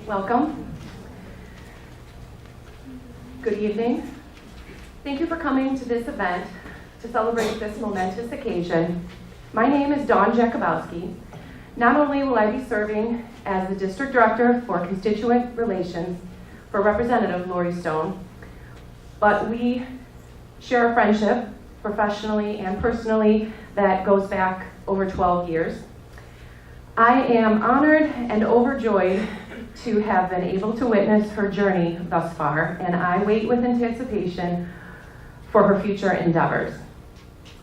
Welcome. Good evening. Thank you for coming to this event to celebrate this momentous occasion. My name is Dawn Jakubowski. Not only will I be serving as the District Director for Constituent Relations for Representative Lori Stone, but we share a friendship professionally and personally that goes back over 12 years. I am honored and overjoyed to have been able to witness her journey thus far, and I wait with anticipation for her future endeavors.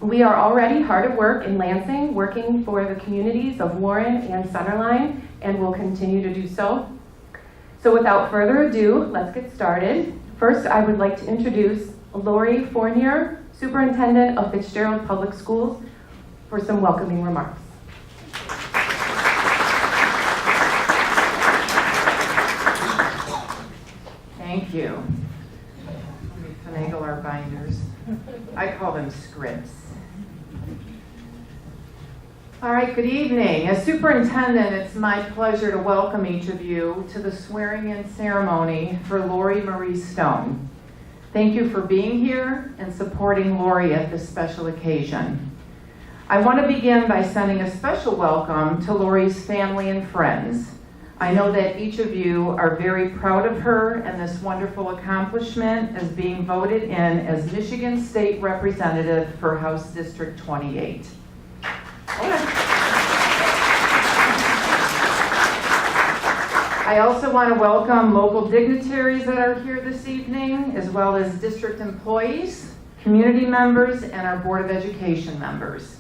We are already hard at work in Lansing, working for the communities of Warren and Centerline, and will continue to do so. So without further ado, let's get started. First, I would like to introduce Lori Fournier, Superintendent of Fitzgerald Public Schools, for some welcoming remarks. Thank you. Let me finagle our binders. I call them scripts. All right, good evening. As superintendent, it's my pleasure to welcome each of you to the swearing-in ceremony for Lori Marie Stone. Thank you for being here and supporting Lori at this special occasion. I want to begin by sending a special welcome to Lori's family and friends. I know that each of you are very proud of her and this wonderful accomplishment as being voted in as Michigan State Representative for House District 28. I also want to welcome local dignitaries that are here this evening, as well as district employees, community members, and our Board of Education members.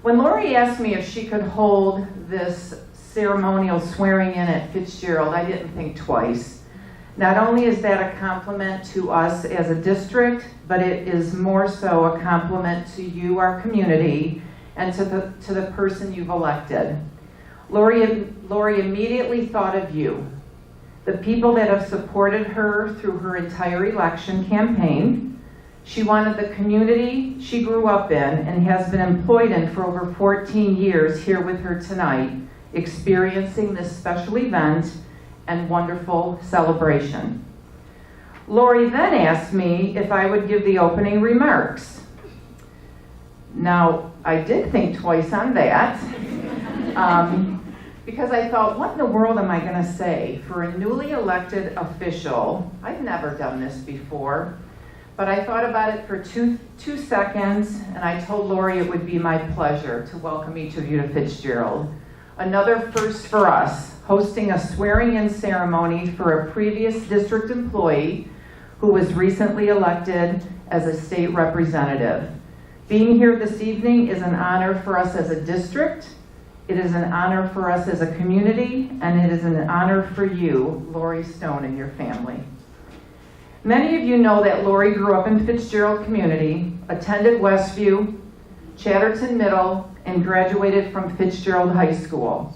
When Lori asked me if she could hold this ceremonial swearing in at Fitzgerald, I didn't think twice. Not only is that a compliment to us as a district, but it is more so a compliment to you, our community, and to the person you've elected. Lori immediately thought of you, the people that have supported her through her entire election campaign. She wanted the community she grew up in and has been employed in for over 14 years here with her tonight, experiencing this special event and wonderful celebration. Lori then asked me if I would give the opening remarks. Now, I did think twice on that, because I thought, what in the world am I going to say for a newly elected official? I've never done this before, but I thought about it for two seconds, and I told Lori it would be my pleasure to welcome each of you to Fitzgerald. Another first for us, hosting a swearing-in ceremony for a previous district employee who was recently elected as a state representative. Being here this evening is an honor for us as a district, it is an honor for us as a community, and it is an honor for you, Lori Stone, and your family. Many of you know that Lori grew up in Fitzgerald community, attended Westview, Chatterton Middle, and graduated from Fitzgerald High School.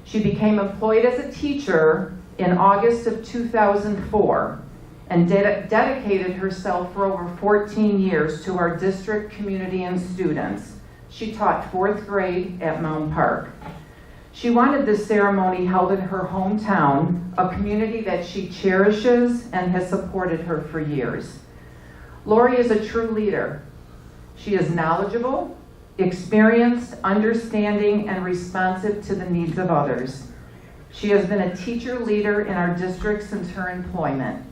She became employed as a teacher in August of 2004 and dedicated herself for over 14 years to our district community and students. She taught 4th grade at Mound Park. She wanted this ceremony held in her hometown, a community that she cherishes and has supported her for years. Lori is a true leader. She is knowledgeable, experienced, understanding, and responsive to the needs of others. She has been a teacher leader in our district since her employment.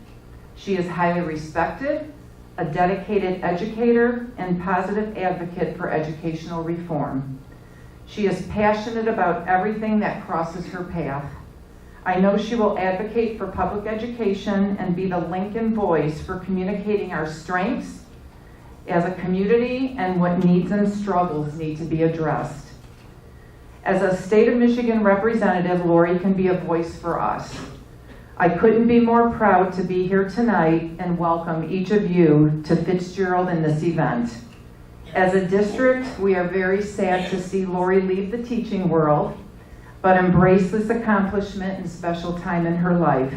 She is highly respected, a dedicated educator, and positive advocate for educational reform. She is passionate about everything that crosses her path. I know she will advocate for public education and be the Lincoln voice for communicating our strengths as a community and what needs and struggles need to be addressed. As a state of Michigan representative, Lori can be a voice for us. I couldn't be more proud to be here tonight and welcome each of you to Fitzgerald in this event. As a district, we are very sad to see Lori leave the teaching world, but embrace this accomplishment and special time in her life.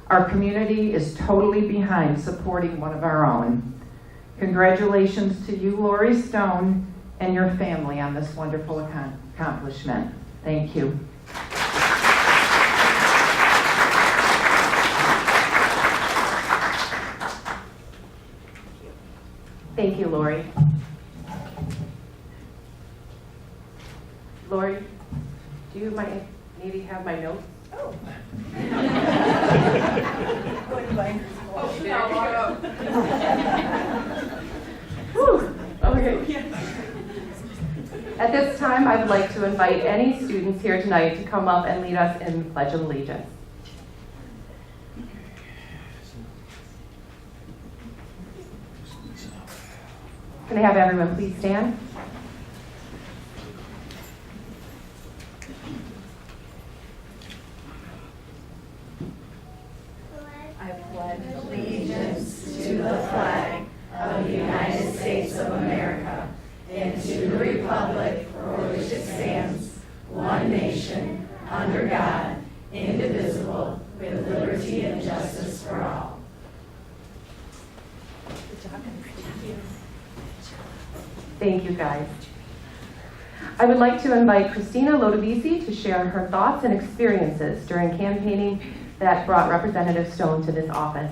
Our community is totally behind supporting one of our own. Congratulations to you, Lori Stone, and your family on this wonderful accomplishment. Thank you. Thank you, Lori. Lori, do you maybe have my notes? Oh. Whew, okay. At this time, I would like to invite any students here tonight to come up and lead us in the Pledge of Allegiance. Can I have everyone please stand? I pledge allegiance to the flag of the United States of America and to the republic for which it stands, one nation, under God, indivisible, with liberty and justice for all. Thank you, guys. I would like to invite Christina Lodovisi to share her thoughts and experiences during campaigning that brought Representative Stone to this office.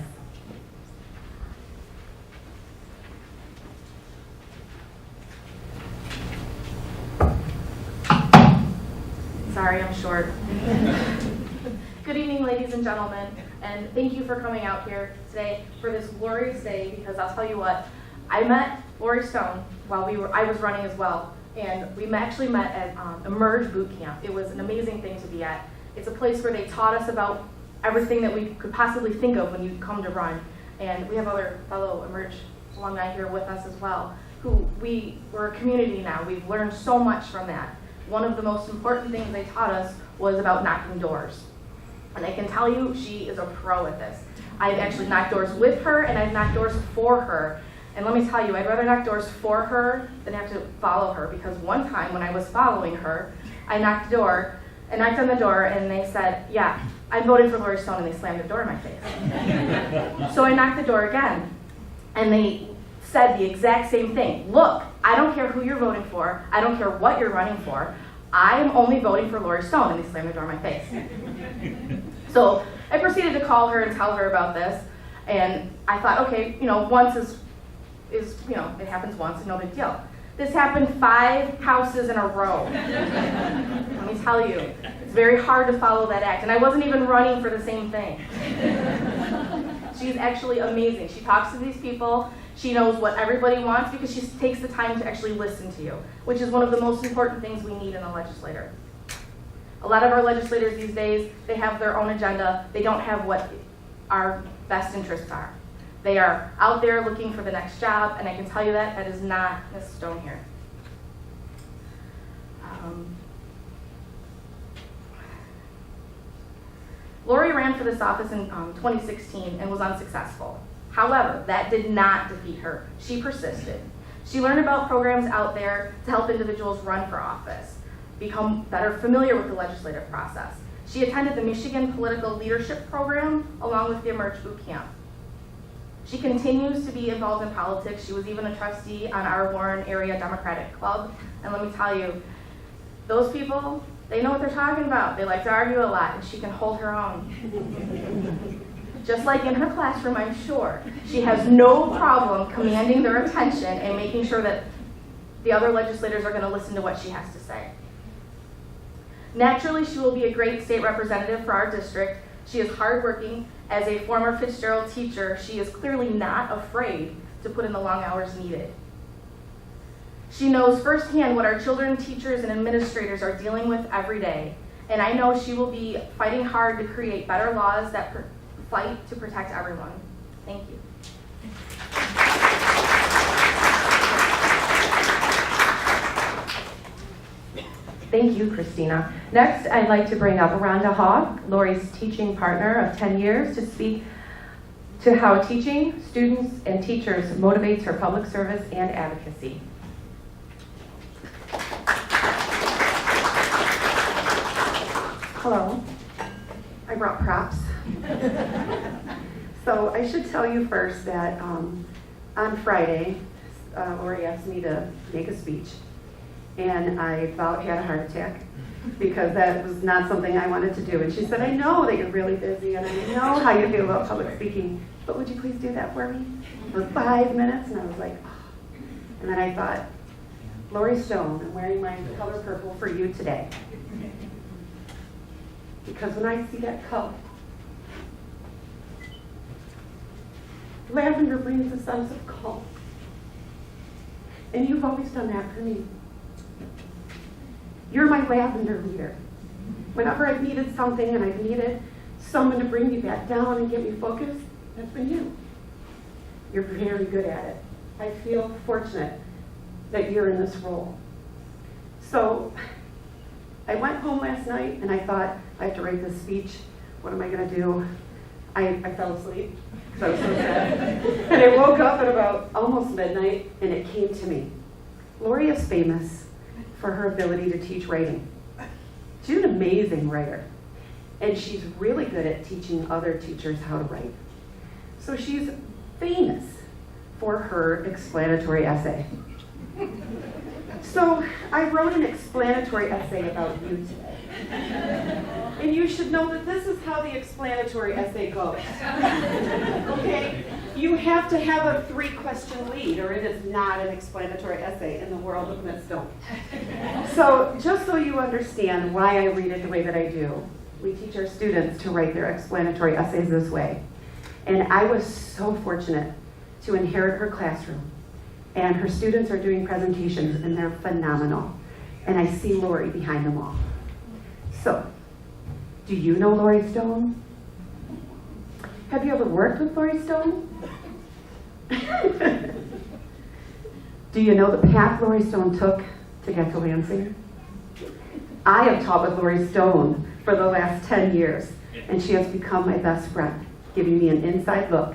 Sorry, I'm short. Good evening, ladies and gentlemen, and thank you for coming out here today for this glorious day, because I'll tell you what, I met Lori Stone while I was running as well, and we actually met at Emerge Boot Camp. It was an amazing thing to be at. It's a place where they taught us about everything that we could possibly think of when you come to run, and we have other fellow Emerge alumni here with us as well, who we're a community now. We've learned so much from that. One of the most important things they taught us was about knocking doors. And I can tell you, she is a pro at this. I've actually knocked doors with her, and I've knocked doors for her. And let me tell you, I'd rather knock doors for her than have to follow her, because one time when I was following her, I knocked on the door, and they said, yeah, I'm voting for Lori Stone, and they slammed the door in my face. So I knocked the door again, and they said the exact same thing. Look, I don't care who you're voting for. I don't care what you're running for. I'm only voting for Lori Stone, and they slammed the door in my face. So I proceeded to call her and tell her about this, and I thought, okay, once is it happens once, no big deal. This happened 5 houses in a row. Let me tell you, it's very hard to follow that act, and I wasn't even running for the same thing. She's actually amazing. She talks to these people. She knows what everybody wants because she takes the time to actually listen to you, which is one of the most important things we need in a legislator. A lot of our legislators these days, they have their own agenda. They don't have what our best interests are. They are out there looking for the next job, and I can tell you that is not Ms. Stone here. Lori ran for this office in 2016 and was unsuccessful. However, that did not defeat her. She persisted. She learned about programs out there to help individuals run for office, become better familiar with the legislative process. She attended the Michigan Political Leadership Program along with the Emerge Boot Camp. She continues to be involved in politics. She was even a trustee on our Warren Area Democratic Club. And let me tell you, those people, they know what they're talking about. They like to argue a lot, and she can hold her own. Just like in her classroom, I'm sure. She has no problem commanding their attention and making sure that the other legislators are going to listen to what she has to say. Naturally, she will be a great state representative for our district. She is hardworking. As a former Fitzgerald teacher, she is clearly not afraid to put in the long hours needed. She knows firsthand what our children, teachers, and administrators are dealing with every day. And I know she will be fighting hard to create better laws that fight to protect everyone. Thank you. Thank you, Christina. Next, I'd like to bring up Rhonda Hogg, Lori's teaching partner of 10 years, to speak to how teaching students and teachers motivates her public service and advocacy. Hello, I brought props. So I should tell you first that on Friday, Lori asked me to make a speech. and I about had a heart attack because that was not something I wanted to do. And she said, I know that you're really busy and I know how you feel about public speaking, but would you please do that for me for 5 minutes? And I was like, oh. And then I thought, Lori Stone, I'm wearing my color purple for you today. Because when I see that color, lavender brings a sense of calm. And you've always done that for me. You're my lavender leader. Whenever I've needed something and I've needed someone to bring me back down and get me focused, that's been you. You're very good at it. I feel fortunate that you're in this role. So I went home last night and I thought, I have to write this speech. What am I going to do? I fell asleep because I was so sad. And I woke up at about almost midnight and it came to me. Lori is famous for her ability to teach writing. She's an amazing writer. And she's really good at teaching other teachers how to write. So she's famous for her explanatory essay. So I wrote an explanatory essay about you today. And you should know that this is how the explanatory essay goes. Okay? You have to have a 3-question lead or it is not an explanatory essay in the world of Miss Stone. So just so you understand why I read it the way that I do, we teach our students to write their explanatory essays this way. And I was so fortunate to inherit her classroom. And her students are doing presentations and they're phenomenal. And I see Lori behind them all. So, do you know Lori Stone? Have you ever worked with Lori Stone? Do you know the path Lori Stone took to get to Lansing? I have taught with Lori Stone for the last 10 years, and she has become my best friend, giving me an inside look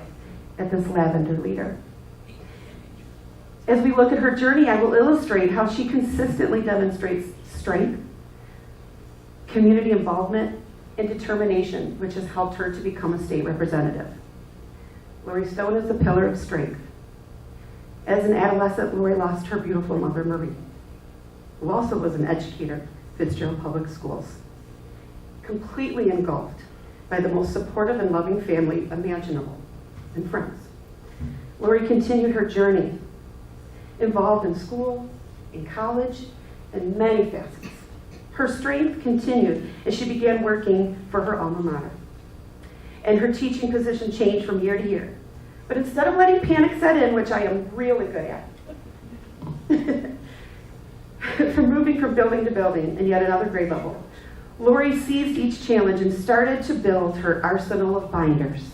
at this lavender leader. As we look at her journey, I will illustrate how she consistently demonstrates strength, community involvement, and determination, which has helped her to become a state representative. Lori Stone is a pillar of strength. As an adolescent, Lori lost her beautiful mother, Marie, who also was an educator at Fitzgerald Public Schools, completely engulfed by the most supportive and loving family imaginable, and friends. Lori continued her journey, involved in school, in college, and many facets. Her strength continued as she began working for her alma mater. And her teaching position changed from year to year. But instead of letting panic set in, which I am really good at, from moving from building to building and yet another grade level, Lori seized each challenge and started to build her arsenal of binders.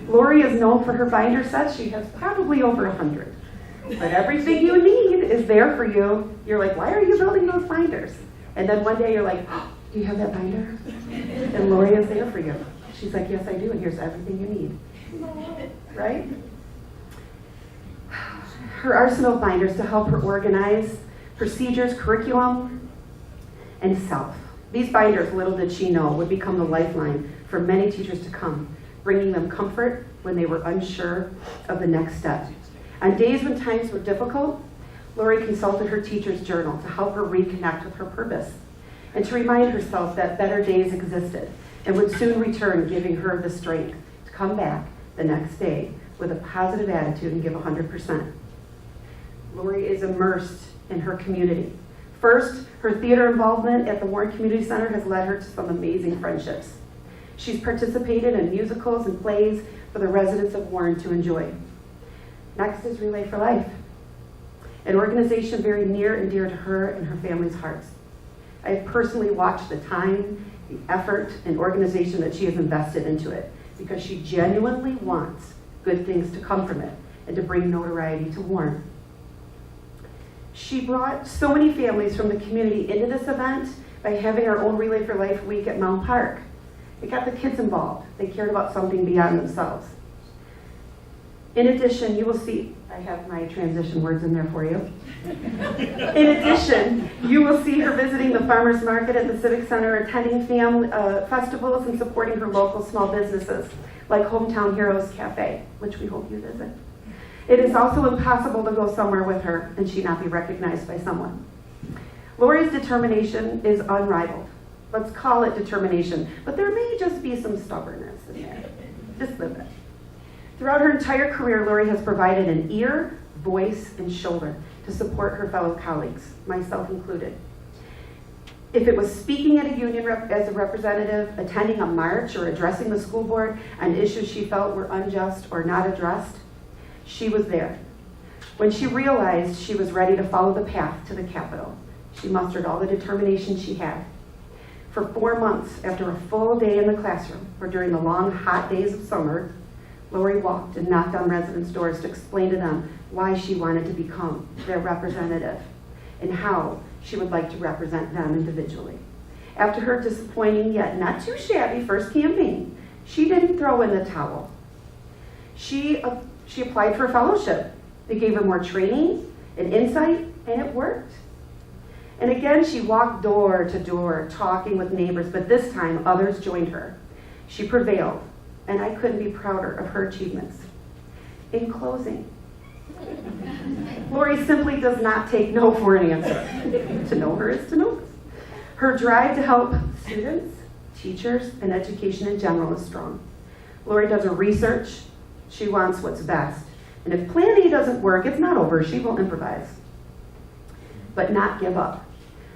Lori is known for her binder sets. She has probably over 100. But everything you need is there for you. You're like, why are you building those binders? And then one day you're like, oh, do you have that binder? And Lori is there for you. She's like, yes, I do, and here's everything you need. Right? Her arsenal of binders to help her organize procedures, curriculum, and self. These binders, little did she know, would become the lifeline for many teachers to come, bringing them comfort when they were unsure of the next step. On days when times were difficult, Lori consulted her teacher's journal to help her reconnect with her purpose and to remind herself that better days existed and would soon return, giving her the strength to come back the next day with a positive attitude and give 100%. Lori is immersed in her community. First, her theater involvement at the Warren Community Center has led her to some amazing friendships. She's participated in musicals and plays for the residents of Warren to enjoy. Next is Relay for Life, an organization very near and dear to her and her family's hearts. I have personally watched the time, the effort, and organization that she has invested into it because she genuinely wants good things to come from it and to bring notoriety to Warren. She brought so many families from the community into this event by having our own Relay for Life week at Mount Park. It got the kids involved. They cared about something beyond themselves. In addition, you will see, I have my transition words in there for you. In addition, you will see her visiting the farmers market at the Civic Center, attending family festivals, and supporting her local small businesses like Hometown Heroes Cafe, which we hope you visit. It is also impossible to go somewhere with her and she not be recognized by someone. Lori's determination is unrivaled. Let's call it determination, but there may just be some stubbornness in there. Just a bit. Throughout her entire career, Lori has provided an ear, voice, and shoulder to support her fellow colleagues, myself included. If it was speaking at a union as a representative, attending a march, or addressing the school board on issues she felt were unjust or not addressed, she was there. When she realized she was ready to follow the path to the Capitol, she mustered all the determination she had. For 4 months, after a full day in the classroom, or during the long, hot days of summer, Lori walked and knocked on residents' doors to explain to them why she wanted to become their representative and how she would like to represent them individually. After her disappointing yet not too shabby first campaign, she didn't throw in the towel. She applied for a fellowship. It gave her more training and insight, and it worked. And again, she walked door to door, talking with neighbors, but this time others joined her. She prevailed, and I couldn't be prouder of her achievements. In closing, Lori simply does not take no for an answer. To know her is to know us. Her drive to help students, teachers, and education in general is strong. Lori does her research. She wants what's best. And if Plan A doesn't work, it's not over. She will improvise, but not give up.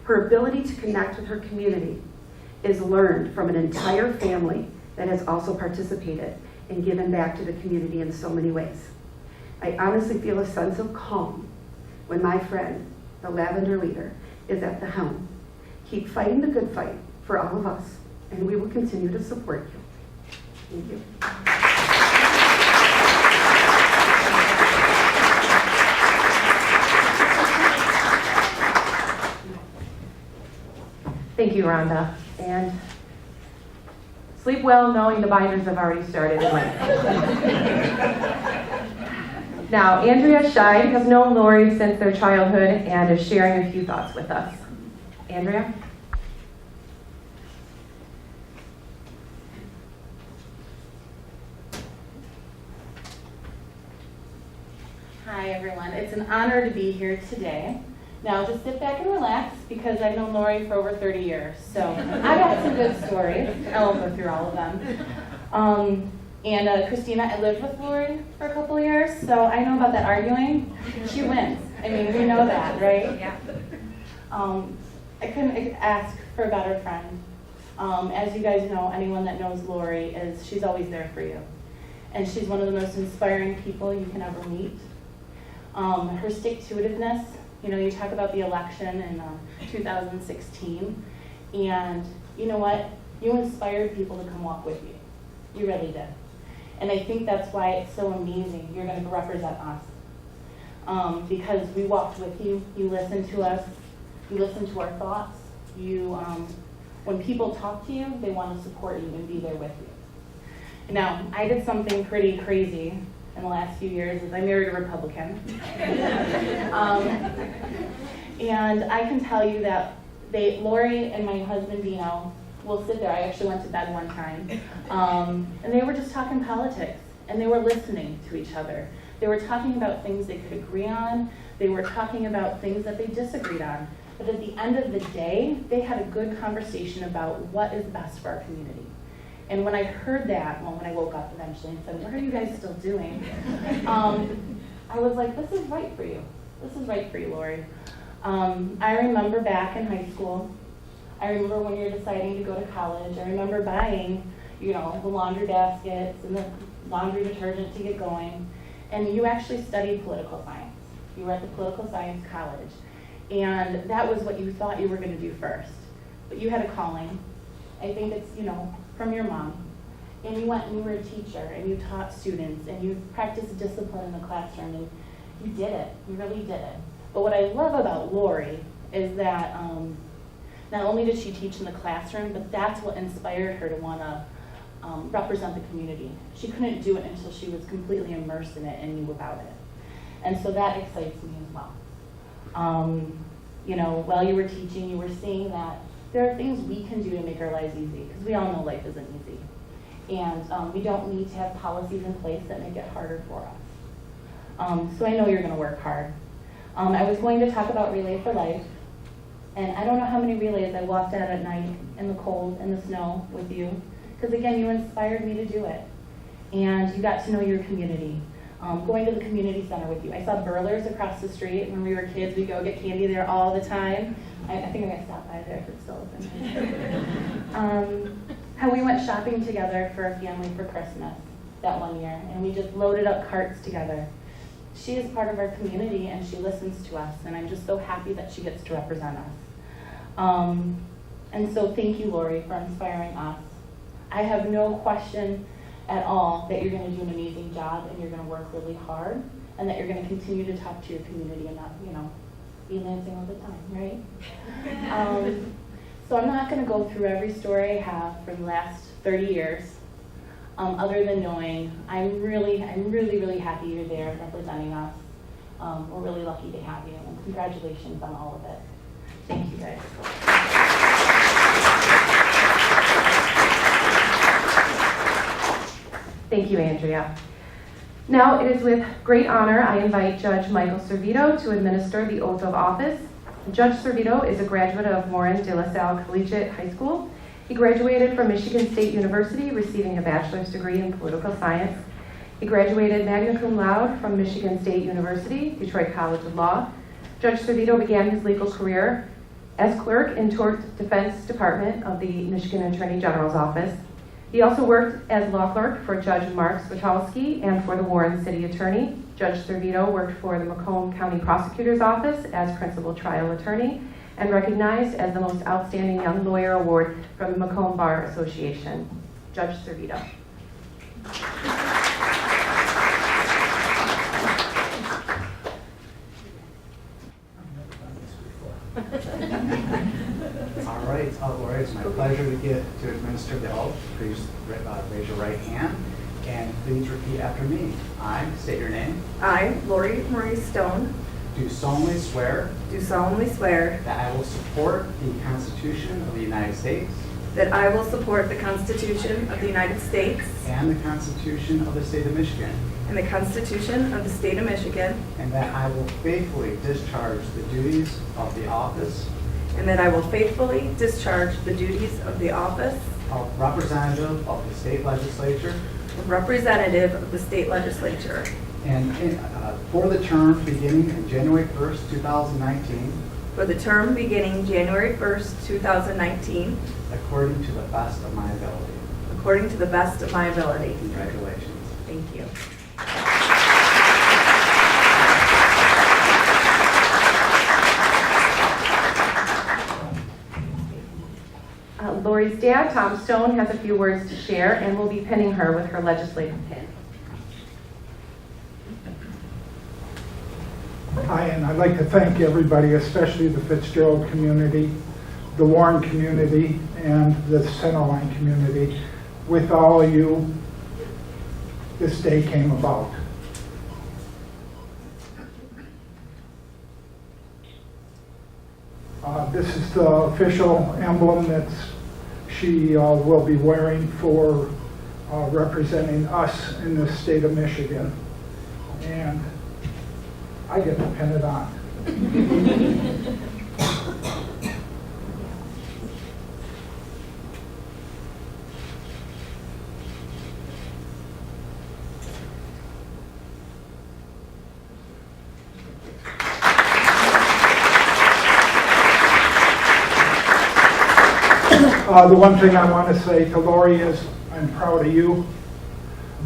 Her ability to connect with her community is learned from an entire family that has also participated and given back to the community in so many ways. I honestly feel a sense of calm when my friend, the Lavender Leader, is at the helm. Keep fighting the good fight for all of us, and we will continue to support you. Thank you. Thank you, Rhonda. And sleep well knowing the binders have already started. Now, Andrea Scheid has known Lori since their childhood and is sharing a few thoughts with us. Andrea? Hi, everyone. It's an honor to be here today. Now, just sit back and relax because I've known Lori for over 30 years. So I got some good stories. I won't go through all of them. And Christina, I lived with Lori for a couple of years, so I know about that arguing. She wins. I mean, we know that, right? Yeah. I couldn't ask for a better friend. As you guys know, anyone that knows Lori she's always there for you. And she's one of the most inspiring people you can ever meet. Her stick-to-itiveness, you talk about the election in 2016, and you know what? You inspired people to come walk with you. You really did. And I think that's why it's so amazing you're going to represent us. Because we walked with you, you listened to us, you listened to our thoughts. When people talk to you, they want to support you and be there with you. Now, I did something pretty crazy in the last few years is I married a Republican. And I can tell you that Lori and my husband Dino will sit there. I actually went to bed one time. And they were just talking politics, and they were listening to each other. They were talking about things they could agree on. They were talking about things that they disagreed on. But at the end of the day, they had a good conversation about what is best for our community. And when I heard that, when I woke up eventually and said, what are you guys still doing? I was like, this is right for you. This is right for you, Lori. I remember back in high school, I remember when you're deciding to go to college, I remember buying, the laundry baskets and the laundry detergent to get going. And you actually studied political science. You were at the political science college. And that was what you thought you were going to do first. But you had a calling. I think it's, from your mom. And you went and you were a teacher and you taught students and you practiced discipline in the classroom and you did it. You really did it. But what I love about Lori is that not only did she teach in the classroom, but that's what inspired her to want to represent the community. She couldn't do it until she was completely immersed in it and knew about it. And so that excites me as well. While you were teaching, you were seeing that there are things we can do to make our lives easy, because we all know life isn't easy. And we don't need to have policies in place that make it harder for us. So I know you're going to work hard. I was going to talk about Relay for Life, and I don't know how many relays I walked at night in the cold and the snow with you, because again, you inspired me to do it, and you got to know your community. Going to the community center with you. I saw Burlers across the street when we were kids. We'd go get candy there all the time. I think I'm going to stop by there if it's still open. How we went shopping together for a family for Christmas that one year, and we just loaded up carts together. She is part of our community, and she listens to us, and I'm just so happy that she gets to represent us. And so thank you, Lori, for inspiring us. I have no question at all that you're going to do an amazing job, and you're going to work really hard, and that you're going to continue to talk to your community and not, be Lansing all the time, right? So I'm not going to go through every story I have for the last 30 years, other than knowing I'm really happy you're there representing us. We're really lucky to have you, and congratulations on all of it. Thank you, guys. Thank you, Andrea. Now it is with great honor I invite Judge Michael Servito to administer the oath of office. Judge Servito is a graduate of Morin de La Salle Collegiate High School. He graduated from Michigan State University, receiving a bachelor's degree in political science. He graduated magna cum laude from Michigan State University, Detroit College of Law. Judge Servito began his legal career as clerk in Tort Defense Department of the Michigan Attorney General's Office. He also worked as law clerk for Judge Mark Switowski and for the Warren City Attorney. Judge Servito worked for the Macomb County Prosecutor's Office as principal trial attorney and recognized as the most outstanding young lawyer award from the Macomb Bar Association. Judge Servito. All right, Lori, it's my pleasure to get to administer the oath. Please raise your right hand and please repeat after me. I state your name. I, Lori Marie Stone, Do solemnly swear do solemnly swear that I will support the Constitution of the United States that I will support the Constitution of the United States and the Constitution of the State of Michigan, and the Constitution of the State of Michigan, and that I will faithfully discharge the duties of the office and that I will faithfully discharge the duties of the office of Representative of the State Legislature of Representative of the State Legislature and for the term beginning in January 1st, 2019, for the term beginning January 1st, 2019, according to the best of my ability. according to the best of my ability. Congratulations. Thank you. Lori's dad, Tom Stone, has a few words to share and will be pinning her with her legislative pin. Hi, and I'd like to thank everybody, especially the Fitzgerald community, the Warren community, and the Centerline community. With all of you, this day came about. This is the official emblem that she will be wearing for representing us in the state of Michigan. And I get to pin it on. The one thing I want to say to Lori is I'm proud of you.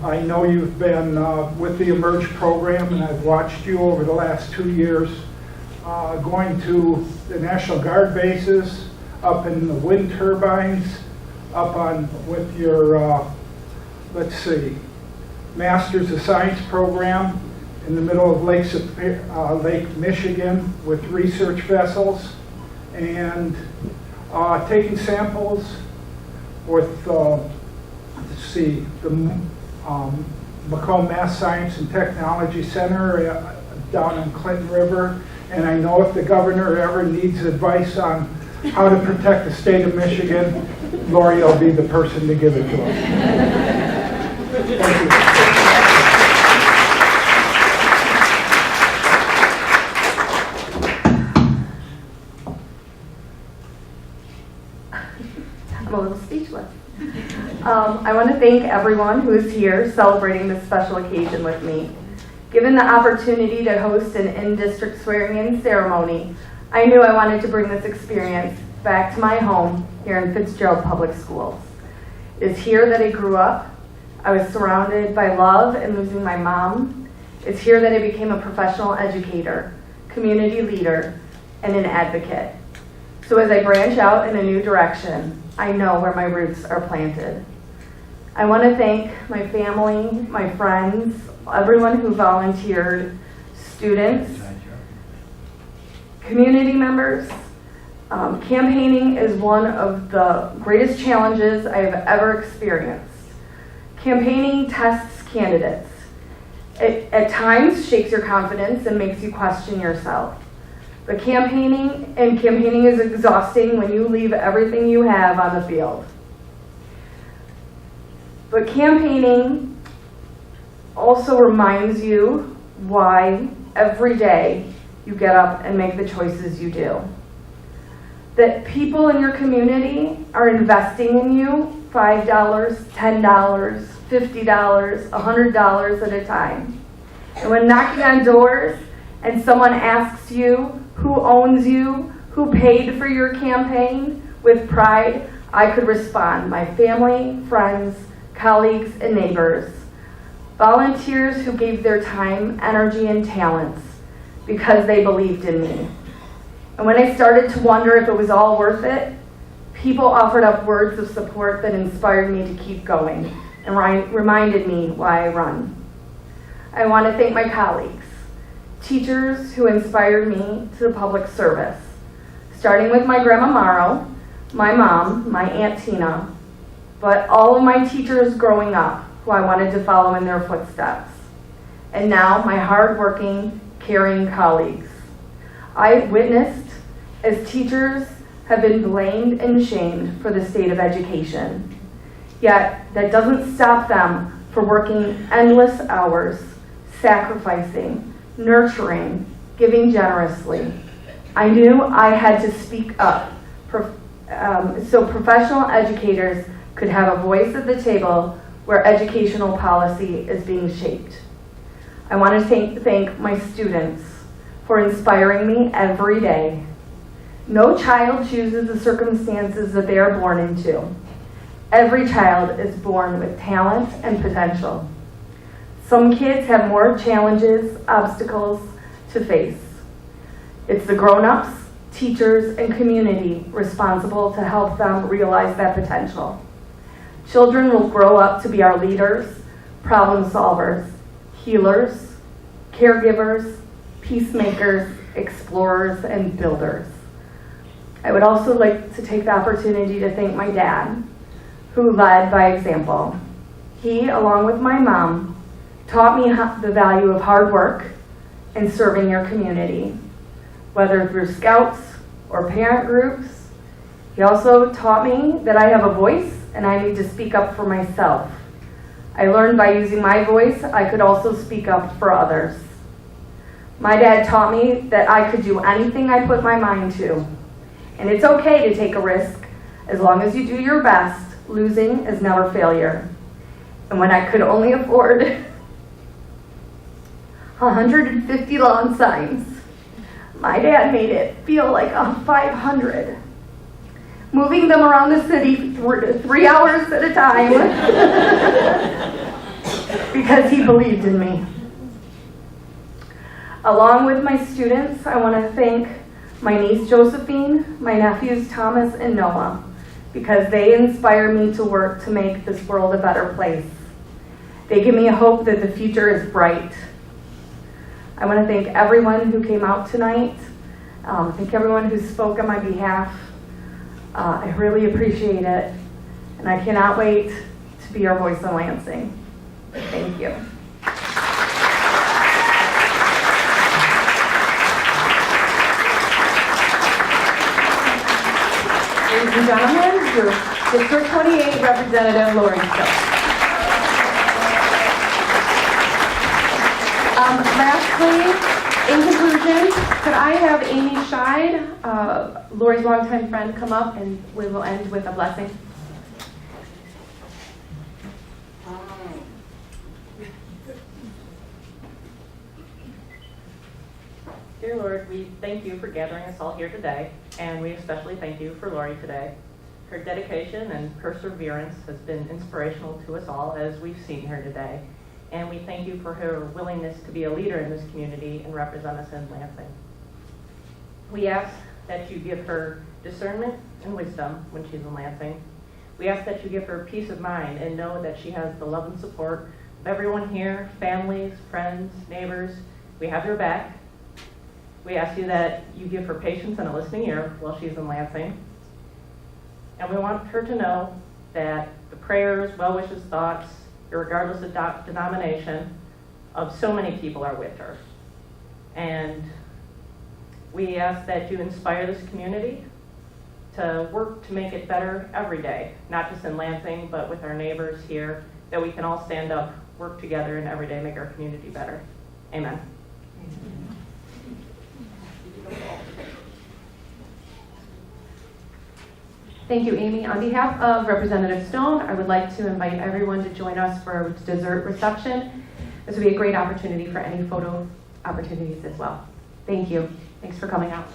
I know you've been with the Emerge program, and I've watched you over the last 2 years going to the National Guard bases, up in the wind turbines, up on with your, let's see, Masters of Science program in the middle of Lake Michigan with research vessels, and taking samples with, let's see, the Macomb Math Science and Technology Center down in Clinton River. And I know if the governor ever needs advice on how to protect the state of Michigan, Lori will be the person to give it to him. Thank you. I'm a little speechless. I want to thank everyone who is here celebrating this special occasion with me. Given the opportunity to host an in-district swearing-in ceremony, I knew I wanted to bring this experience back to my home here in Fitzgerald Public Schools. It's here that I grew up. I was surrounded by love and losing my mom. It's here that I became a professional educator, community leader, and an advocate. So as I branch out in a new direction, I know where my roots are planted. I want to thank my family, my friends, everyone who volunteered, students, community members. Campaigning is one of the greatest challenges I have ever experienced. Campaigning tests candidates. It at times shakes your confidence and makes you question yourself. But campaigning is exhausting when you leave everything you have on the field. But campaigning also reminds you why every day you get up and make the choices you do. That people in your community are investing in you $5, $10, $50, $100 at a time. And when knocking on doors and someone asks you who owns you, who paid for your campaign, with pride, I could respond, my family, friends, colleagues, and neighbors. Volunteers who gave their time, energy, and talents because they believed in me. And when I started to wonder if it was all worth it, people offered up words of support that inspired me to keep going and reminded me why I run. I want to thank my colleagues, teachers who inspired me to public service, starting with my Grandma Morrow, my mom, my Aunt Tina, but all of my teachers growing up who I wanted to follow in their footsteps. And now my hardworking, caring colleagues. I witnessed as teachers have been blamed and shamed for the state of education. Yet that doesn't stop them from working endless hours, sacrificing, nurturing, giving generously. I knew I had to speak up so professional educators could have a voice at the table where educational policy is being shaped. I want to thank my students for inspiring me every day. No child chooses the circumstances that they are born into. Every child is born with talent and potential. Some kids have more challenges, obstacles to face. It's the grown-ups, teachers, and community responsible to help them realize that potential. Children will grow up to be our leaders, problem solvers, healers, caregivers, peacemakers, explorers, and builders. I would also like to take the opportunity to thank my dad, who led by example. He, along with my mom, taught me the value of hard work and serving your community, whether through scouts or parent groups. He also taught me that I have a voice and I need to speak up for myself. I learned by using my voice, I could also speak up for others. My dad taught me that I could do anything I put my mind to. And it's okay to take a risk as long as you do your best. Losing is never failure. And when I could only afford 150 lawn signs, my dad made it feel like 500. Moving them around the city 3 hours at a time because he believed in me. Along with my students, I want to thank my niece Josephine, my nephews Thomas and Noah, because they inspire me to work to make this world a better place. They give me a hope that the future is bright. I want to thank everyone who came out tonight. Thank everyone who spoke on my behalf. I really appreciate it, and I cannot wait to be your voice in Lansing. Thank you. Ladies and gentlemen, your District 28 Representative Lori Stokes. Lastly, in conclusion, could I have Amy Scheid, Lori's longtime friend, come up and we will end with a blessing? Dear Lord, we thank you for gathering us all here today, and we especially thank you for Lori today. Her dedication and perseverance has been inspirational to us all as we've seen her today, and we thank you for her willingness to be a leader in this community and represent us in Lansing. We ask that you give her discernment and wisdom when she's in Lansing. We ask that you give her peace of mind and know that she has the love and support of everyone here, families, friends, neighbors. We have your back. We ask you that you give her patience and a listening ear while she's in Lansing. And we want her to know that the prayers, well wishes, thoughts, regardless of denomination, of so many people are with her. And we ask that you inspire this community to work to make it better every day, not just in Lansing, but with our neighbors here, that we can all stand up, work together, and every day make our community better. Amen. Thank you, Amy. On behalf of Representative Stone, I would like to invite everyone to join us for a dessert reception. This would be a great opportunity for any photo opportunities as well. Thank you. Thanks for coming out.